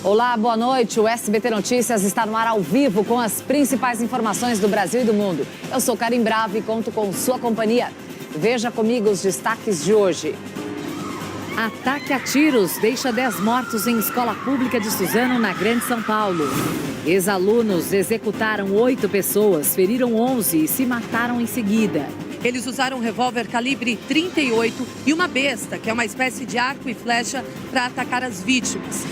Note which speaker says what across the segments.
Speaker 1: Olá, boa noite. O SBT Notícias está no ar ao vivo com as principais informações do Brasil e do mundo. Eu sou Karim Bravo e conto com sua companhia. Veja comigo os destaques de hoje. Ataque a tiros deixa 10 mortos em escola pública de Suzano, na Grande São Paulo. Ex-alunos executaram 8 pessoas, feriram 11 e se mataram em seguida.
Speaker 2: Eles usaram um revólver calibre 38 e uma besta, que é uma espécie de arco e flecha, para atacar as vítimas.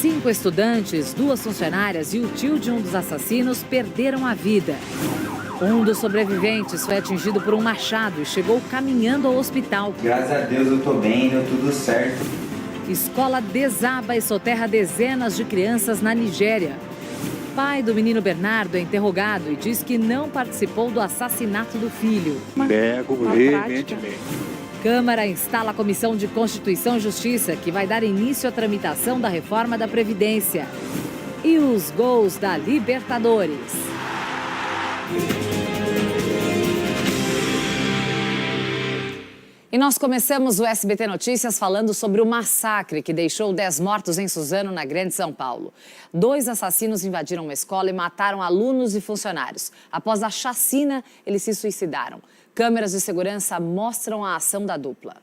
Speaker 1: 5 estudantes, 2 funcionárias e o tio de um dos assassinos perderam a vida. Um dos sobreviventes foi atingido por um machado e chegou caminhando ao hospital.
Speaker 3: Graças a Deus eu tô bem, deu tudo certo.
Speaker 1: Escola desaba e soterra dezenas de crianças na Nigéria. Pai do menino Bernardo é interrogado e diz que não participou do assassinato do filho.
Speaker 4: Nego veementemente.
Speaker 1: Câmara instala a Comissão de Constituição e Justiça, que vai dar início à tramitação da reforma da Previdência. E os gols da Libertadores. E nós começamos o SBT Notícias falando sobre o massacre que deixou 10 mortos em Suzano, na Grande São Paulo. 2 assassinos invadiram uma escola e mataram alunos e funcionários. Após a chacina, eles se suicidaram. Câmeras de segurança mostram a ação da dupla.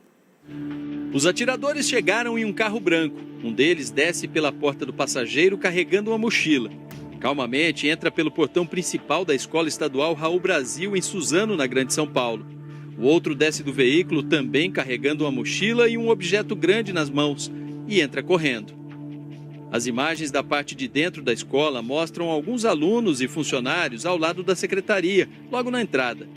Speaker 5: Os atiradores chegaram em um carro branco. Um deles desce pela porta do passageiro carregando uma mochila. Calmamente entra pelo portão principal da Escola Estadual Raul Brasil, em Suzano, na Grande São Paulo. O outro desce do veículo também carregando uma mochila e um objeto grande nas mãos e entra correndo. As imagens da parte de dentro da escola mostram alguns alunos e funcionários ao lado da secretaria, logo na entrada.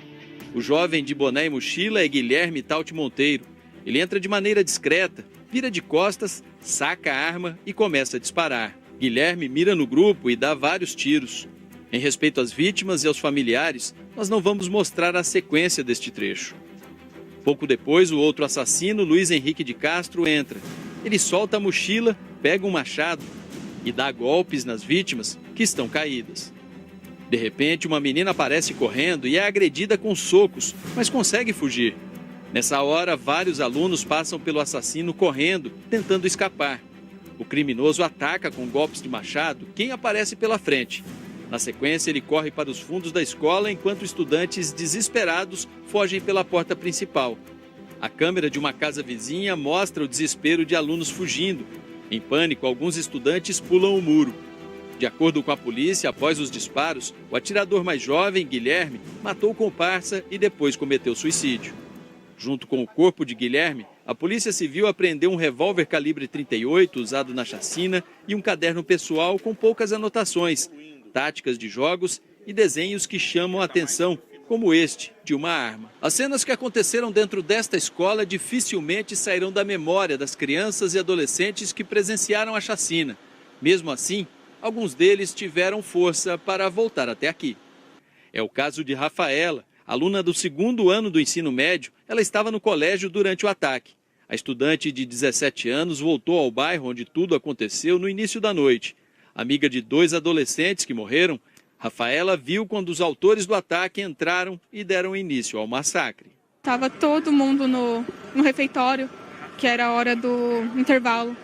Speaker 5: O jovem de boné e mochila é Guilherme Tauti Monteiro. Ele entra de maneira discreta, vira de costas, saca a arma e começa a disparar. Guilherme mira no grupo e dá vários tiros. Em respeito às vítimas e aos familiares, nós não vamos mostrar a sequência deste trecho. Pouco depois, o outro assassino, Luiz Henrique de Castro, entra. Ele solta a mochila, pega um machado e dá golpes nas vítimas que estão caídas. De repente, uma menina aparece correndo e é agredida com socos, mas consegue fugir. Nessa hora, vários alunos passam pelo assassino correndo, tentando escapar. O criminoso ataca com golpes de machado quem aparece pela frente. Na sequência, ele corre para os fundos da escola enquanto estudantes desesperados fogem pela porta principal. A câmera de uma casa vizinha mostra o desespero de alunos fugindo. Em pânico, alguns estudantes pulam o muro. De acordo com a polícia, após os disparos, o atirador mais jovem, Guilherme, matou o comparsa e depois cometeu suicídio. Junto com o corpo de Guilherme, a Polícia Civil apreendeu um revólver calibre 38 usado na chacina e um caderno pessoal com poucas anotações, táticas de jogos e desenhos que chamam a atenção, como este, de uma arma. As cenas que aconteceram dentro desta escola dificilmente sairão da memória das crianças e adolescentes que presenciaram a chacina. Mesmo assim, alguns deles tiveram força para voltar até aqui. É o caso de Rafaela, aluna do 2º ano do ensino médio. Ela estava no colégio durante o ataque. A estudante de 17 anos voltou ao bairro onde tudo aconteceu no início da noite. Amiga de 2 adolescentes que morreram, Rafaela viu quando os autores do ataque entraram e deram início ao massacre.
Speaker 6: Estava todo mundo no refeitório, que era a hora do intervalo.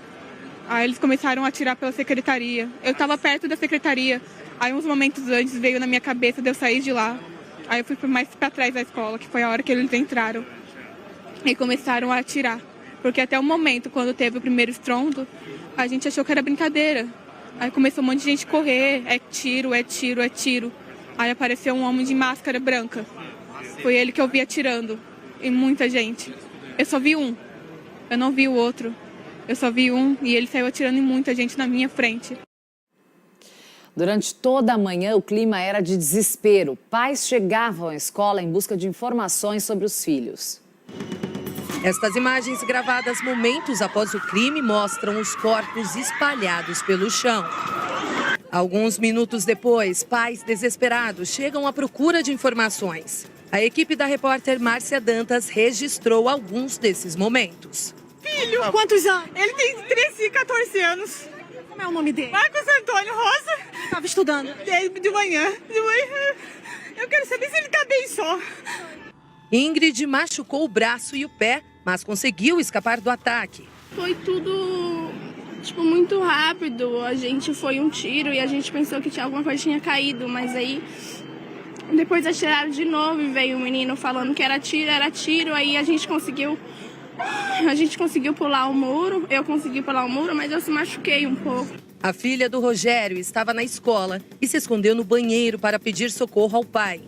Speaker 6: Aí eles começaram a atirar pela secretaria. Eu estava perto da secretaria. Aí uns momentos antes veio na minha cabeça de eu sair de lá. Aí eu fui mais para trás da escola, que foi a hora que eles entraram. E começaram a atirar. Porque até o momento, quando teve o primeiro estrondo, a gente achou que era brincadeira. Aí começou um monte de gente correr, é tiro, é tiro, é tiro. Aí apareceu um homem de máscara branca. Foi ele que eu vi atirando. E muita gente. Eu só vi um. Eu não vi o outro. Eu só vi um e ele saiu atirando em muita gente na minha frente.
Speaker 1: Durante toda a manhã, o clima era de desespero. Pais chegavam à escola em busca de informações sobre os filhos.
Speaker 2: Estas imagens gravadas momentos após o crime mostram os corpos espalhados pelo chão. Alguns minutos depois, pais desesperados chegam à procura de informações. A equipe da repórter Márcia Dantas registrou alguns desses momentos.
Speaker 6: filho.
Speaker 7: Quantos anos?
Speaker 6: Ele tem 13 e 14 anos.
Speaker 7: Como é o nome dele?
Speaker 6: Marcos Antônio Rosa.
Speaker 7: Estava estudando.
Speaker 6: De manhã. Eu quero saber se ele tá bem só.
Speaker 2: Ingrid machucou o braço e o pé, mas conseguiu escapar do ataque.
Speaker 8: Foi tudo, muito rápido. A gente foi um tiro e a gente pensou que tinha alguma coisa que tinha caído, mas aí depois atiraram de novo e veio o menino falando que era tiro, aí a gente conseguiu pular o muro, eu consegui pular o muro, mas eu se machuquei um pouco.
Speaker 2: A filha do Rogério estava na escola e se escondeu no banheiro para pedir socorro ao pai.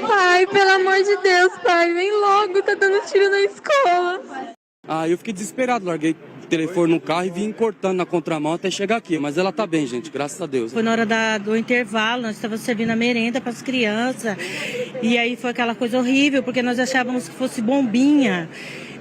Speaker 9: Pai, pelo amor de Deus, pai, vem logo, tá dando tiro na escola.
Speaker 10: Eu fiquei desesperado, larguei o telefone no carro e vim cortando na contramão até chegar aqui. Mas ela tá bem, gente, graças a Deus.
Speaker 11: Foi na hora do intervalo, nós estávamos servindo a merenda para as crianças. E aí foi aquela coisa horrível, porque nós achávamos que fosse bombinha.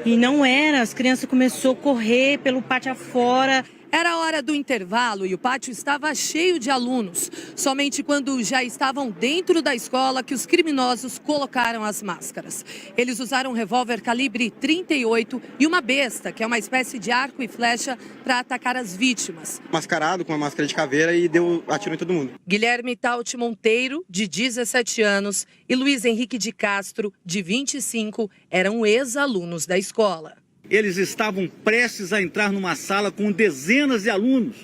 Speaker 11: E não era, as crianças começaram a correr pelo pátio afora.
Speaker 2: Era a hora do intervalo e o pátio estava cheio de alunos. Somente quando já estavam dentro da escola que os criminosos colocaram as máscaras. Eles usaram um revólver calibre 38 e uma besta, que é uma espécie de arco e flecha, para atacar as vítimas.
Speaker 12: Mascarado com uma máscara de caveira e atirou em todo mundo.
Speaker 2: Guilherme Tauti Monteiro, de 17 anos, e Luiz Henrique de Castro, de 25, eram ex-alunos da escola.
Speaker 13: Eles estavam prestes a entrar numa sala com dezenas de alunos.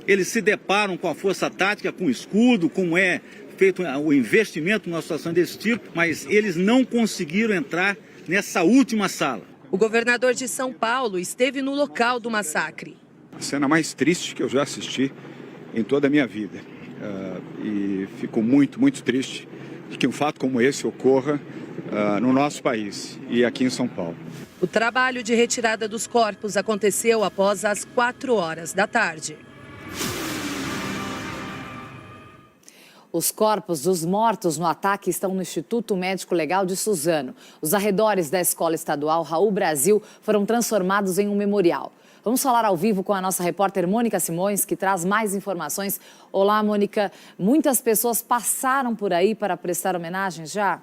Speaker 13: Eles se deparam com a força tática, com o escudo, como é feito o investimento numa situação desse tipo, mas eles não conseguiram entrar nessa última sala.
Speaker 2: O governador de São Paulo esteve no local do massacre.
Speaker 4: A cena mais triste que eu já assisti em toda a minha vida. E fico muito, muito triste de que um fato como esse ocorra no nosso país e aqui em São Paulo.
Speaker 2: O trabalho de retirada dos corpos aconteceu após as 4 horas da tarde.
Speaker 1: Os corpos dos mortos no ataque estão no Instituto Médico Legal de Suzano. Os arredores da Escola Estadual Raul Brasil foram transformados em um memorial. Vamos falar ao vivo com a nossa repórter Mônica Simões, que traz mais informações. Olá, Mônica. Muitas pessoas passaram por aí para prestar homenagem já?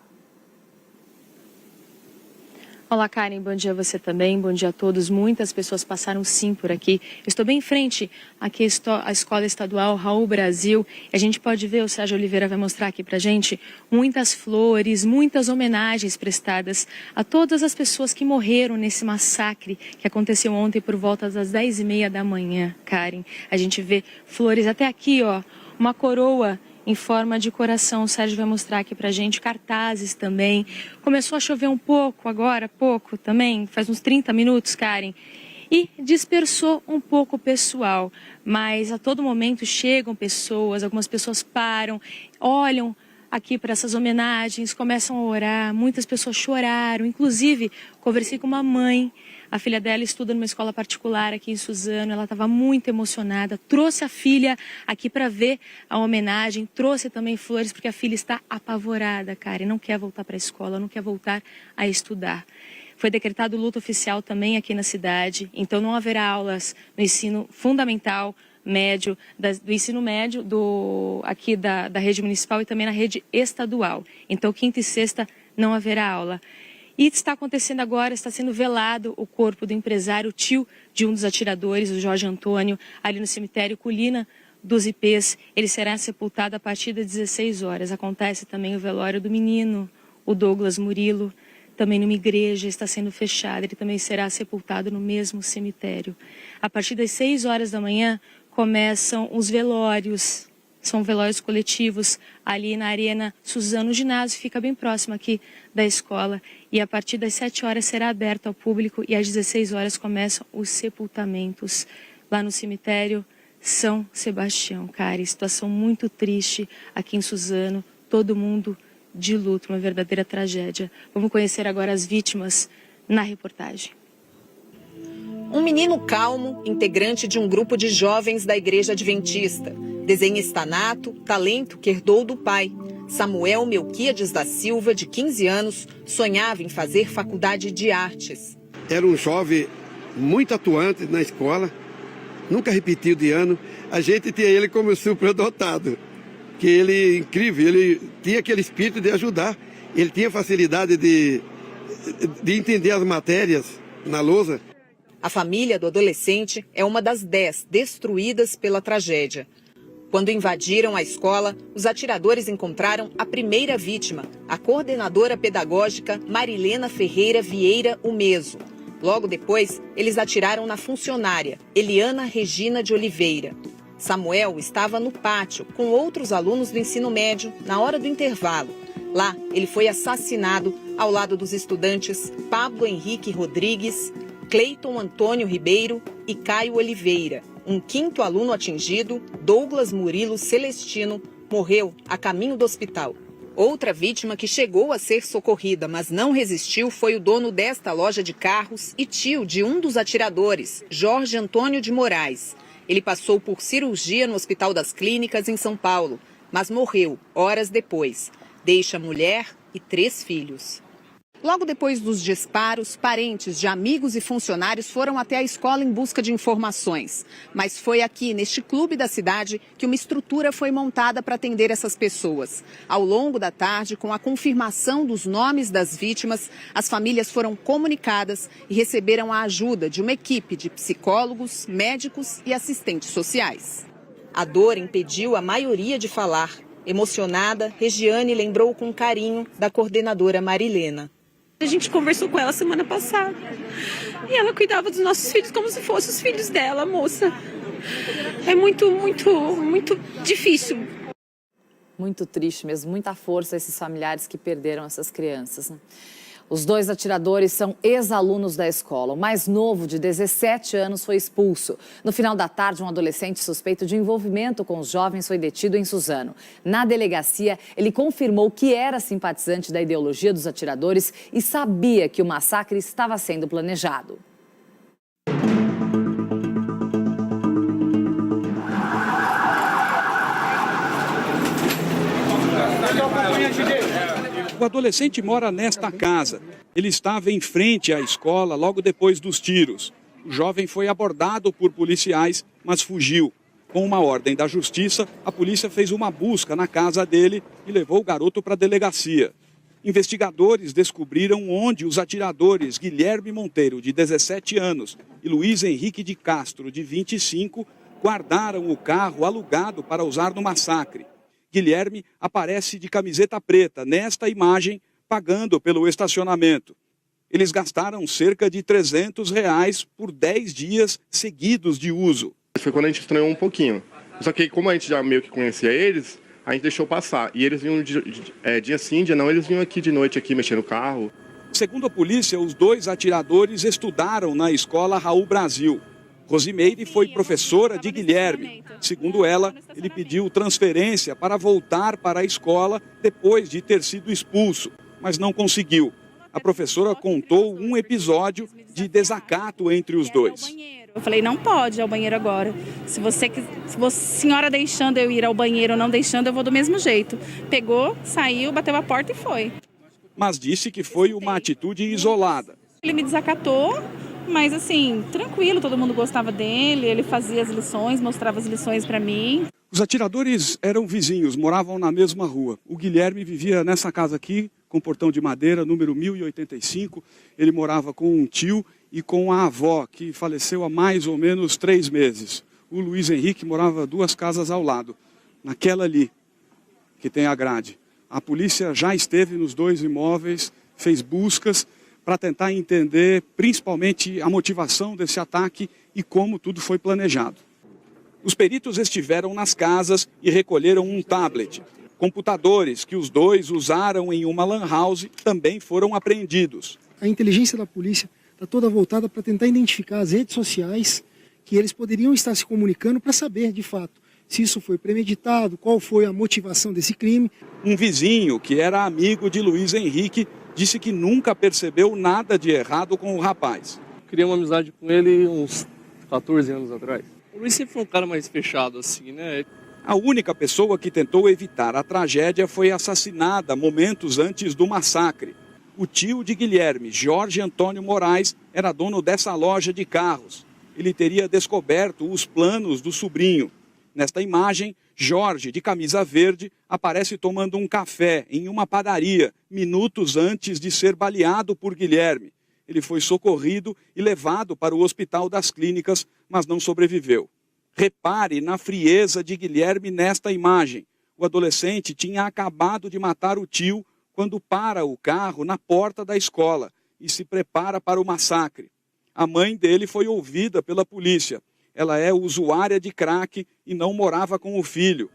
Speaker 14: Olá, Karen, bom dia a você também, bom dia a todos. Muitas pessoas passaram sim por aqui. Eu estou bem em frente aqui à Escola Estadual Raul Brasil. A gente pode ver, o Sérgio Oliveira vai mostrar aqui pra gente, muitas flores, muitas homenagens prestadas a todas as pessoas que morreram nesse massacre que aconteceu ontem por volta das 10h30 da manhã, Karen. A gente vê flores até aqui, ó, uma coroa em forma de coração. O Sérgio vai mostrar aqui pra gente, cartazes também. Começou a chover um pouco agora, pouco também, faz uns 30 minutos, Karen. E dispersou um pouco o pessoal, mas a todo momento chegam pessoas, algumas pessoas param, olham aqui para essas homenagens, começam a orar, muitas pessoas choraram, inclusive conversei com uma mãe. A filha dela estuda numa escola particular aqui em Suzano, ela estava muito emocionada, trouxe a filha aqui para ver a homenagem, trouxe também flores, porque a filha está apavorada, Karen, não quer voltar para a escola, não quer voltar a estudar. Foi decretado luto oficial também aqui na cidade, então não haverá aulas no ensino fundamental, médio, do ensino médio aqui da rede municipal e também na rede estadual. Então, quinta e sexta não haverá aula. E está acontecendo agora, está sendo velado o corpo do empresário, o tio de um dos atiradores, o Jorge Antônio, ali no cemitério Colina dos Ipês. Ele será sepultado a partir das 16 horas. Acontece também o velório do menino, o Douglas Murilo, também numa igreja, está sendo fechada. Ele também será sepultado no mesmo cemitério. A partir das 6 horas da manhã começam os velórios. São velórios coletivos ali na Arena Suzano. O ginásio fica bem próximo aqui da escola. E a partir das 7 horas será aberto ao público e às 16 horas começam os sepultamentos lá no cemitério São Sebastião. Cara, situação muito triste aqui em Suzano. Todo mundo de luto, uma verdadeira tragédia. Vamos conhecer agora as vítimas na reportagem.
Speaker 15: Um menino calmo, integrante de um grupo de jovens da Igreja Adventista. Desenhista nato, talento que herdou do pai. Samuel Melquíades da Silva, de 15 anos, sonhava em fazer faculdade de artes.
Speaker 16: Era um jovem muito atuante na escola, nunca repetiu de ano. A gente tinha ele como superdotado, que ele, incrível, ele tinha aquele espírito de ajudar. Ele tinha facilidade de entender as matérias na lousa.
Speaker 15: A família do adolescente é uma das 10 destruídas pela tragédia. Quando invadiram a escola, os atiradores encontraram a primeira vítima, a coordenadora pedagógica Marilena Ferreira Vieira Umeso. Logo depois, eles atiraram na funcionária, Eliana Regina de Oliveira. Samuel estava no pátio com outros alunos do ensino médio na hora do intervalo. Lá, ele foi assassinado ao lado dos estudantes Pablo Henrique Rodrigues, Cleiton Antônio Ribeiro e Caio Oliveira. Um quinto aluno atingido, Douglas Murilo Celestino, morreu a caminho do hospital. Outra vítima que chegou a ser socorrida, mas não resistiu, foi o dono desta loja de carros e tio de um dos atiradores, Jorge Antônio de Moraes. Ele passou por cirurgia no Hospital das Clínicas, em São Paulo, mas morreu horas depois. Deixa mulher e 3 filhos. Logo depois dos disparos, parentes de amigos e funcionários foram até a escola em busca de informações. Mas foi aqui, neste clube da cidade, que uma estrutura foi montada para atender essas pessoas. Ao longo da tarde, com a confirmação dos nomes das vítimas, as famílias foram comunicadas e receberam a ajuda de uma equipe de psicólogos, médicos e assistentes sociais. A dor impediu a maioria de falar. Emocionada, Regiane lembrou com carinho da coordenadora Marilena.
Speaker 17: A gente conversou com ela semana passada e ela cuidava dos nossos filhos como se fossem os filhos dela, moça. É muito difícil.
Speaker 1: Muito triste mesmo, muita força a esses familiares que perderam essas crianças, né? Os 2 atiradores são ex-alunos da escola. O mais novo, de 17 anos, foi expulso. No final da tarde, um adolescente suspeito de envolvimento com os jovens foi detido em Suzano. Na delegacia, ele confirmou que era simpatizante da ideologia dos atiradores e sabia que o massacre estava sendo planejado.
Speaker 18: O adolescente mora nesta casa. Ele estava em frente à escola logo depois dos tiros. O jovem foi abordado por policiais, mas fugiu. Com uma ordem da justiça, a polícia fez uma busca na casa dele e levou o garoto para a delegacia. Investigadores descobriram onde os atiradores Guilherme Monteiro, de 17 anos, e Luiz Henrique de Castro, de 25, guardaram o carro alugado para usar no massacre. Guilherme aparece de camiseta preta nesta imagem, pagando pelo estacionamento. Eles gastaram cerca de R$300 por 10 dias seguidos de uso.
Speaker 19: Foi quando a gente estranhou um pouquinho. Só que como a gente já meio que conhecia eles, a gente deixou passar. E eles vinham dia sim, dia não, eles vinham aqui de noite aqui mexendo no carro.
Speaker 18: Segundo a polícia, os 2 atiradores estudaram na escola Raul Brasil. Rosimeire foi professora de Guilherme. Segundo ela, ele pediu transferência para voltar para a escola depois de ter sido expulso, mas não conseguiu. A professora contou um episódio de desacato entre os 2.
Speaker 20: Eu falei, não pode ir ao banheiro agora. Se a senhora deixando eu ir ao banheiro ou não deixando, eu vou do mesmo jeito. Pegou, saiu, bateu a porta e foi.
Speaker 18: Mas disse que foi uma atitude isolada.
Speaker 20: Ele me desacatou, mas assim, tranquilo, todo mundo gostava dele, ele fazia as lições, mostrava as lições para mim.
Speaker 18: Os atiradores eram vizinhos, moravam na mesma rua. O Guilherme vivia nessa casa aqui, com portão de madeira, número 1085. Ele morava com um tio e com a avó, que faleceu há mais ou menos 3 meses. O Luiz Henrique morava 2 casas ao lado, naquela ali, que tem a grade. A polícia já esteve nos 2 imóveis, fez buscas para tentar entender principalmente a motivação desse ataque e como tudo foi planejado. Os peritos estiveram nas casas e recolheram um tablet. Computadores que os 2 usaram em uma lan house também foram apreendidos.
Speaker 21: A inteligência da polícia está toda voltada para tentar identificar as redes sociais que eles poderiam estar se comunicando para saber, de fato, se isso foi premeditado, qual foi a motivação desse crime.
Speaker 18: Um vizinho que era amigo de Luiz Henrique disse que nunca percebeu nada de errado com o rapaz.
Speaker 22: Criei uma amizade com ele uns 14 anos atrás. O Luiz sempre foi um cara mais fechado assim, né?
Speaker 18: A única pessoa que tentou evitar a tragédia foi assassinada momentos antes do massacre. O tio de Guilherme, Jorge Antônio Moraes, era dono dessa loja de carros. Ele teria descoberto os planos do sobrinho. Nesta imagem, Jorge, de camisa verde, aparece tomando um café em uma padaria, minutos antes de ser baleado por Guilherme. Ele foi socorrido e levado para o Hospital das Clínicas, mas não sobreviveu. Repare na frieza de Guilherme nesta imagem. O adolescente tinha acabado de matar o tio quando para o carro na porta da escola e se prepara para o massacre. A mãe dele foi ouvida pela polícia. Ela é usuária de crack e não morava com o filho.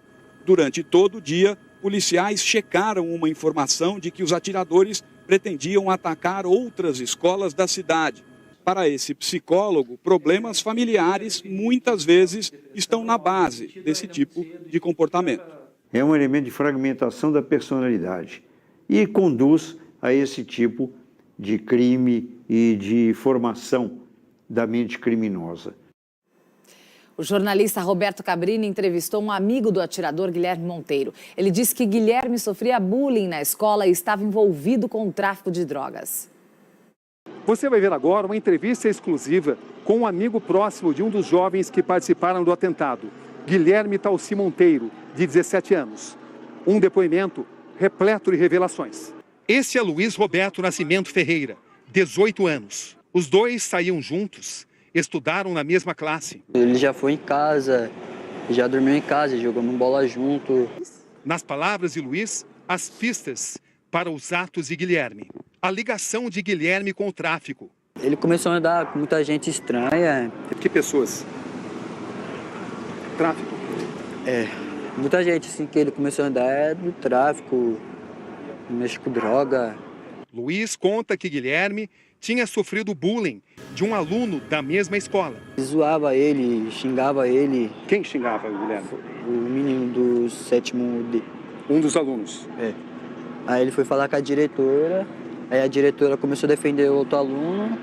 Speaker 18: Durante todo o dia, policiais checaram uma informação de que os atiradores pretendiam atacar outras escolas da cidade. Para esse psicólogo, problemas familiares muitas vezes estão na base desse tipo de comportamento.
Speaker 3: É um elemento de fragmentação da personalidade e conduz a esse tipo de crime e de formação da mente criminosa.
Speaker 1: O jornalista Roberto Cabrini entrevistou um amigo do atirador Guilherme Monteiro. Ele disse que Guilherme sofria bullying na escola e estava envolvido com o tráfico de drogas.
Speaker 5: Você vai ver agora uma entrevista exclusiva com um amigo próximo de um dos jovens que participaram do atentado, Guilherme Talci Monteiro, de 17 anos. Um depoimento repleto de revelações. Esse é Luiz Roberto Nascimento Ferreira, 18 anos. Os dois saíam juntos, estudaram na mesma classe.
Speaker 23: Ele já foi em casa, já dormiu em casa, jogamos bola junto.
Speaker 5: Nas palavras de Luiz, as pistas para os atos de Guilherme. A ligação de Guilherme com o tráfico.
Speaker 23: Ele começou a andar com muita gente estranha.
Speaker 5: Que pessoas? Tráfico?
Speaker 23: Muita gente assim que ele começou a andar do tráfico, mexe com droga.
Speaker 5: Luiz conta que Guilherme tinha sofrido bullying de um aluno da mesma escola.
Speaker 23: Zoava ele, xingava ele.
Speaker 5: Quem xingava o Guilherme?
Speaker 23: O menino do 7º D.
Speaker 5: Um dos alunos?
Speaker 23: Aí ele foi falar com a diretora, aí a diretora começou a defender o outro aluno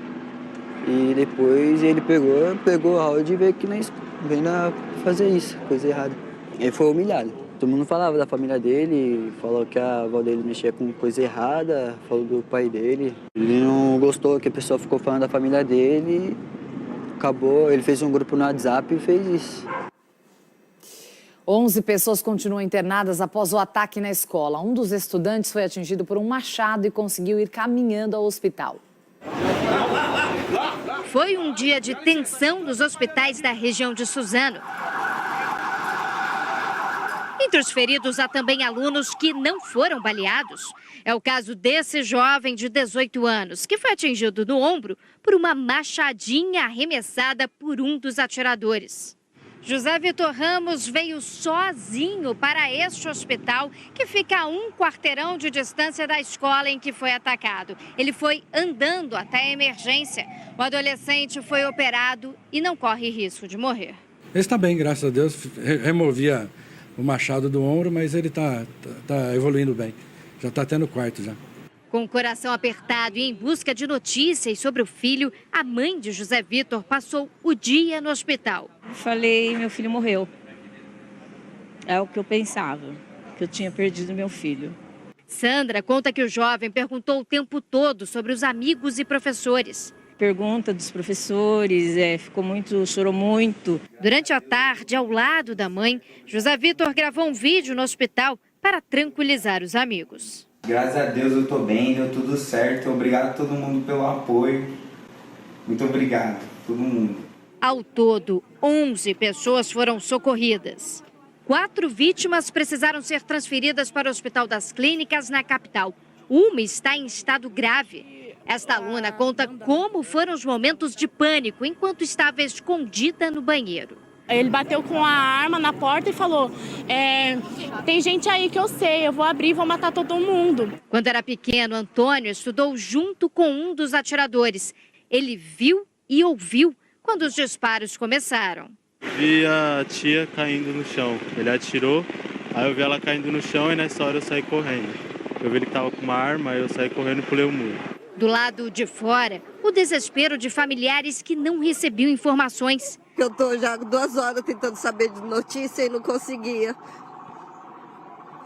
Speaker 23: e depois ele pegou a roda e veio aqui veio fazer isso, coisa errada. Ele foi humilhado. Todo mundo falava da família dele, falou que a avó dele mexia com coisa errada, falou do pai dele. Ele não gostou que a pessoa ficou falando da família dele, acabou, ele fez um grupo no WhatsApp e fez isso.
Speaker 1: 11 pessoas continuam internadas após o ataque na escola. Um dos estudantes foi atingido por um machado e conseguiu ir caminhando ao hospital.
Speaker 24: Foi um dia de tensão nos hospitais da região de Suzano. Entre os feridos há também alunos que não foram baleados. É o caso desse jovem de 18 anos, que foi atingido no ombro por uma machadinha arremessada por um dos atiradores. José Vitor Ramos veio sozinho para este hospital, que fica a 1 quarteirão de distância da escola em que foi atacado. Ele foi andando até a emergência. O adolescente foi operado e não corre risco de morrer.
Speaker 25: Ele está bem, graças a Deus. Removia o machado do ombro, mas ele está evoluindo bem. Já está tendo quarto já.
Speaker 24: Com o coração apertado e em busca de notícias sobre o filho, a mãe de José Vitor passou o dia no hospital.
Speaker 17: Falei, meu filho morreu. É o que eu pensava, que eu tinha perdido meu filho.
Speaker 24: Sandra conta que o jovem perguntou o tempo todo sobre os amigos e professores.
Speaker 17: Pergunta dos professores, chorou muito.
Speaker 24: Durante a tarde, ao lado da mãe, José Vitor gravou um vídeo no hospital para tranquilizar os amigos.
Speaker 26: Graças a Deus eu estou bem, deu tudo certo. Obrigado a todo mundo pelo apoio. Muito obrigado, todo mundo.
Speaker 24: Ao todo, 11 pessoas foram socorridas. 4 vítimas precisaram ser transferidas para o Hospital das Clínicas, na capital. Uma está em estado grave. Esta aluna conta como foram os momentos de pânico enquanto estava escondida no banheiro.
Speaker 8: Ele bateu com a arma na porta e falou, tem gente aí que eu sei, eu vou abrir e vou matar todo mundo.
Speaker 24: Quando era pequeno, Antônio estudou junto com um dos atiradores. Ele viu e ouviu quando os disparos começaram.
Speaker 27: Vi a tia caindo no chão. Ele atirou, aí eu vi ela caindo no chão e nessa hora eu saí correndo. Eu vi ele que estava com uma arma, aí eu saí correndo e pulei o muro.
Speaker 24: Do lado de fora, o desespero de familiares que não recebiam informações.
Speaker 28: Eu estou já 2 horas tentando saber de notícia e não conseguia.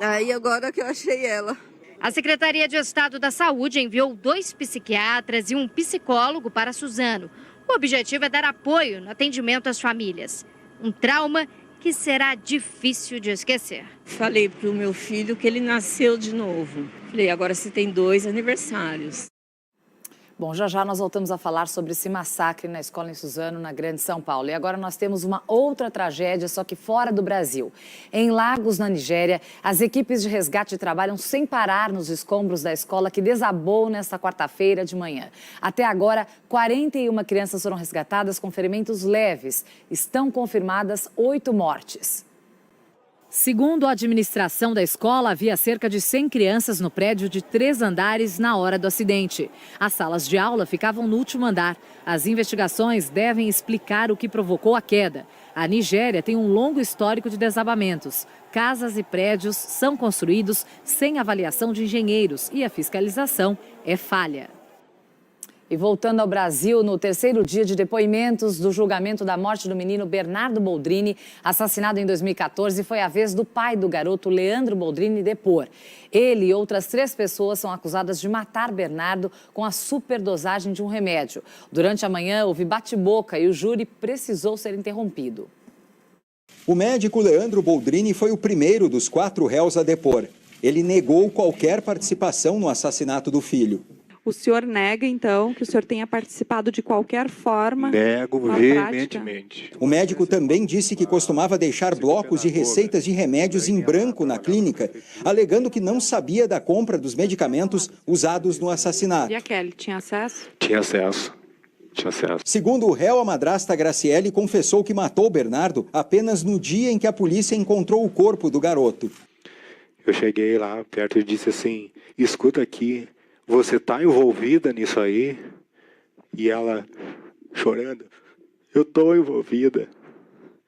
Speaker 28: Aí agora que eu achei ela.
Speaker 24: A Secretaria de Estado da Saúde enviou 2 psiquiatras e um psicólogo para Suzano. O objetivo é dar apoio no atendimento às famílias. Um trauma que será difícil de esquecer.
Speaker 17: Falei para o meu filho que ele nasceu de novo. Falei, agora você tem 2 aniversários.
Speaker 1: Bom, já nós voltamos a falar sobre esse massacre na escola em Suzano, na Grande São Paulo. E agora nós temos uma outra tragédia, só que fora do Brasil. Em Lagos, na Nigéria, as equipes de resgate trabalham sem parar nos escombros da escola que desabou nesta quarta-feira de manhã. Até agora, 41 crianças foram resgatadas com ferimentos leves. Estão confirmadas 8 mortes. Segundo a administração da escola, havia cerca de 100 crianças no prédio de 3 andares na hora do acidente. As salas de aula ficavam no último andar. As investigações devem explicar o que provocou a queda. A Nigéria tem um longo histórico de desabamentos. Casas e prédios são construídos sem avaliação de engenheiros e a fiscalização é falha. E voltando ao Brasil, no terceiro dia de depoimentos do julgamento da morte do menino Bernardo Boldrini, assassinado em 2014, foi a vez do pai do garoto, Leandro Boldrini, depor. Ele e outras 3 pessoas são acusadas de matar Bernardo com a superdosagem de um remédio. Durante a manhã, houve bate-boca e o júri precisou ser interrompido.
Speaker 4: O médico Leandro Boldrini foi o primeiro dos 4 réus a depor. Ele negou qualquer participação no assassinato do filho.
Speaker 6: O senhor nega, então, que o senhor tenha participado de qualquer forma?
Speaker 4: Nego veementemente. O médico também disse que costumava deixar blocos de receitas de remédios em branco na clínica, alegando que não sabia da compra dos medicamentos usados no assassinato.
Speaker 6: E a Kelly, tinha acesso?
Speaker 4: Tinha acesso. Segundo o réu, a madrasta Graciele confessou que matou Bernardo apenas no dia em que a polícia encontrou o corpo do garoto.
Speaker 7: Eu cheguei lá perto e disse assim, escuta aqui, você está envolvida nisso aí? E ela, chorando, eu estou envolvida.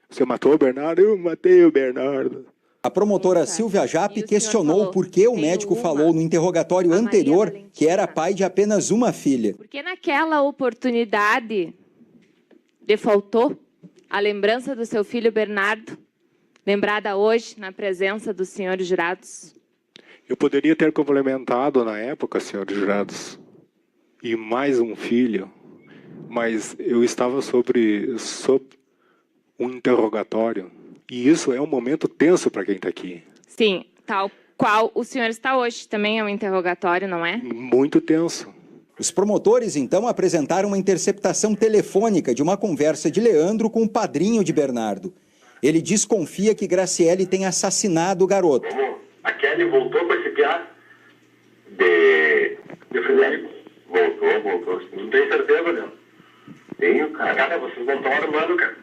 Speaker 7: Você matou o Bernardo? Eu matei o Bernardo.
Speaker 4: A promotora Silvia Jape questionou por que o médico falou no interrogatório anterior que era pai de apenas uma filha.
Speaker 9: Porque naquela oportunidade defaultou a lembrança do seu filho Bernardo, lembrada hoje na presença dos senhores jurados.
Speaker 7: Eu poderia ter complementado na época, senhores jurados, e mais um filho, mas eu estava sob um interrogatório. E isso é um momento tenso para quem está aqui.
Speaker 9: Sim, tal qual o senhor está hoje. Também é um interrogatório, não é?
Speaker 7: Muito tenso.
Speaker 4: Os promotores, então, apresentaram uma interceptação telefônica de uma conversa de Leandro com o padrinho de Bernardo. Ele desconfia que Graciele tenha assassinado o garoto.
Speaker 10: A Kelly voltou com esse piá de Frederico? Voltou. Não tenho certeza, não. Tenho, cara. Cara, vocês não estão armando, cara.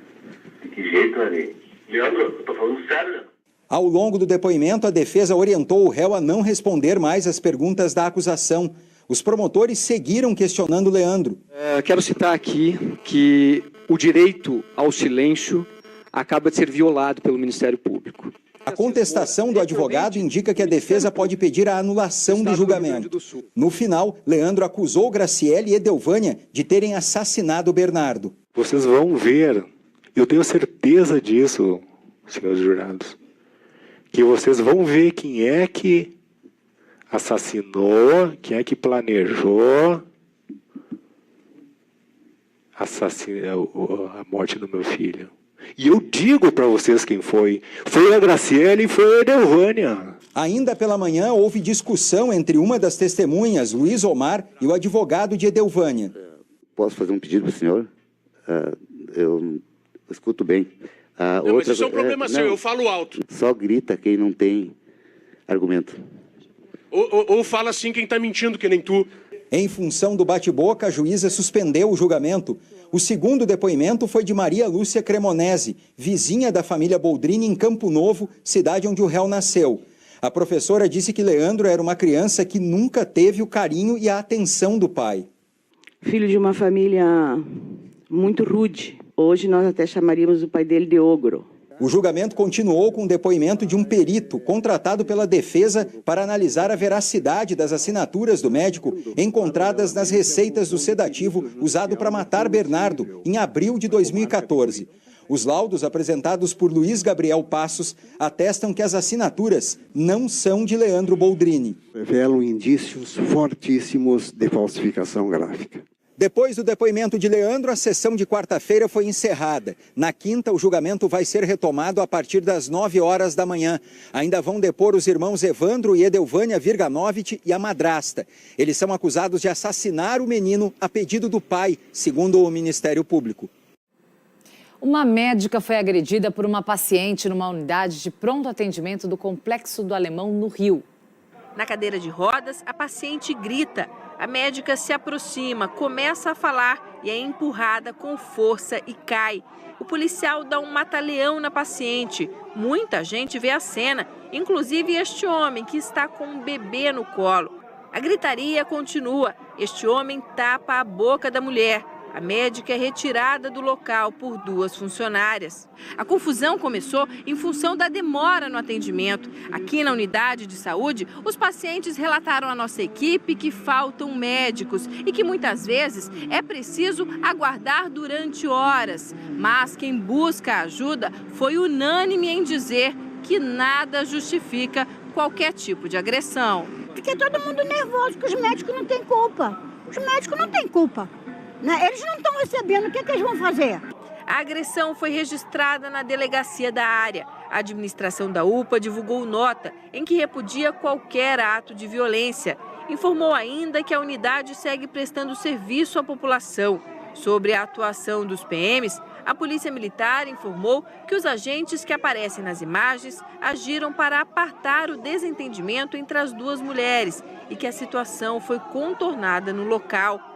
Speaker 10: De que jeito, ali? Leandro, eu tô falando sério, né?
Speaker 4: Ao longo do depoimento, a defesa orientou o réu a não responder mais às perguntas da acusação. Os promotores seguiram questionando Leandro.
Speaker 11: Quero citar aqui que o direito ao silêncio acaba de ser violado pelo Ministério Público.
Speaker 4: A contestação do advogado indica que a defesa pode pedir a anulação do julgamento. No final, Leandro acusou Graciele e Edelvânia de terem assassinado Bernardo.
Speaker 7: Vocês vão ver, eu tenho certeza disso, senhores jurados, que vocês vão ver quem é que assassinou, quem é que planejou a morte do meu filho. E eu digo para vocês quem foi. Foi a Graciele e foi a Edelvânia.
Speaker 4: Ainda pela manhã, houve discussão entre uma das testemunhas, Luiz Omar, e o advogado de Edelvânia.
Speaker 12: Posso fazer um pedido para o senhor? Eu escuto bem.
Speaker 13: Não, mas isso é um problema seu, eu falo alto.
Speaker 12: Só grita quem não tem argumento.
Speaker 13: Ou fala assim quem está mentindo, que nem tu.
Speaker 4: Em função do bate-boca, a juíza suspendeu o julgamento. O segundo depoimento foi de Maria Lúcia Cremonese, vizinha da família Boldrini em Campo Novo, cidade onde o réu nasceu. A professora disse que Leandro era uma criança que nunca teve o carinho e a atenção do pai.
Speaker 29: Filho de uma família muito rude. Hoje nós até chamaríamos o pai dele de ogro.
Speaker 4: O julgamento continuou com o depoimento de um perito contratado pela defesa para analisar a veracidade das assinaturas do médico encontradas nas receitas do sedativo usado para matar Bernardo em abril de 2014. Os laudos apresentados por Luiz Gabriel Passos atestam que as assinaturas não são de Leandro Boldrini.
Speaker 30: Revelam indícios fortíssimos de falsificação gráfica.
Speaker 4: Depois do depoimento de Leandro, a sessão de quarta-feira foi encerrada. Na quinta, o julgamento vai ser retomado a partir das 9 horas da manhã. Ainda vão depor os irmãos Evandro e Edelvânia Virganovich e a madrasta. Eles são acusados de assassinar o menino a pedido do pai, segundo o Ministério Público.
Speaker 1: Uma médica foi agredida por uma paciente numa unidade de pronto atendimento do Complexo do Alemão, no Rio.
Speaker 2: Na cadeira de rodas, a paciente grita. A médica se aproxima, começa a falar e é empurrada com força e cai. O policial dá um mata-leão na paciente. Muita gente vê a cena, inclusive este homem que está com um bebê no colo. A gritaria continua. Este homem tapa a boca da mulher. A médica é retirada do local por 2 funcionárias. A confusão começou em função da demora no atendimento. Aqui na unidade de saúde, os pacientes relataram à nossa equipe que faltam médicos e que muitas vezes é preciso aguardar durante horas. Mas quem busca ajuda foi unânime em dizer que nada justifica qualquer tipo de agressão.
Speaker 14: Fica todo mundo nervoso, que os médicos não têm culpa. Os médicos não têm culpa. Eles não estão recebendo, o que eles vão fazer?
Speaker 2: A agressão foi registrada na delegacia da área. A administração da UPA divulgou nota em que repudia qualquer ato de violência. Informou ainda que a unidade segue prestando serviço à população. Sobre a atuação dos PMs, a Polícia Militar informou que os agentes que aparecem nas imagens agiram para apartar o desentendimento entre as 2 mulheres e que a situação foi contornada no local.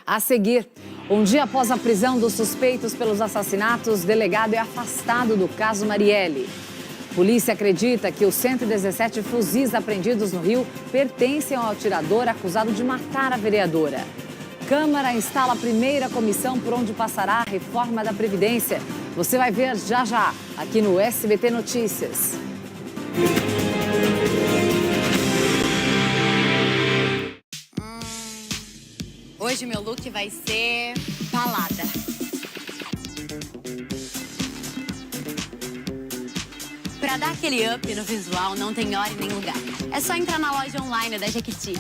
Speaker 1: A seguir, um dia após a prisão dos suspeitos pelos assassinatos, o delegado é afastado do caso Marielle. Polícia acredita que os 117 fuzis apreendidos no Rio pertencem ao atirador acusado de matar a vereadora. Câmara instala a primeira comissão por onde passará a reforma da Previdência. Você vai ver já já, aqui no SBT Notícias.
Speaker 15: Hoje meu look vai ser balada. Pra dar aquele up no visual, não tem hora e nem lugar. É só entrar na loja online da Jequiti.